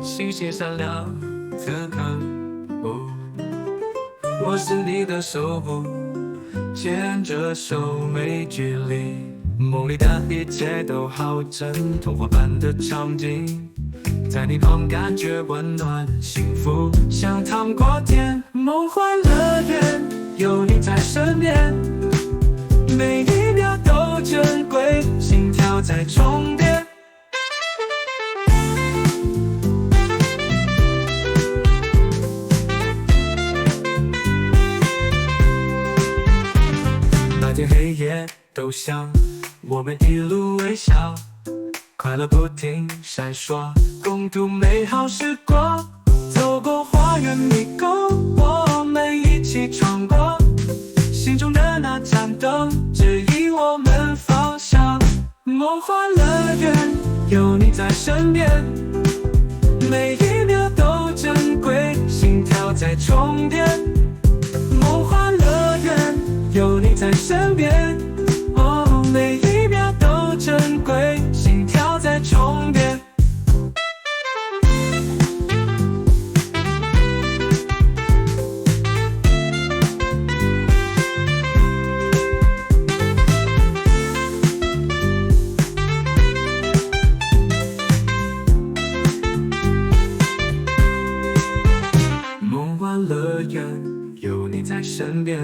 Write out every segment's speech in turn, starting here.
心性善良可靠，我是你的守护，牵着手没距离。梦里的一切都好真，童话般的场景，在你旁感觉温暖幸福，像糖果甜。梦幻乐园有你在身边，每一秒都珍贵，心跳在重叠。那天黑夜都像我们一路微笑，快乐不停闪烁，共度美好时光。走过花园迷宫，我们一起闯过，心中的那盏灯指引我们方向。梦幻乐园有你在身边，每一秒都珍贵，心跳在重叠。梦幻乐园有你在身边，每一秒都珍贵，心跳在重叠。梦幻乐园有你在身边，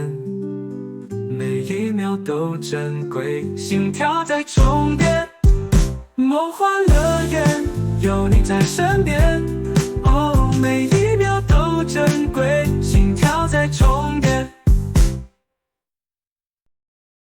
每一秒都珍贵，心跳在重叠。梦幻乐园有你在身边，每一秒都珍贵，心跳在重叠。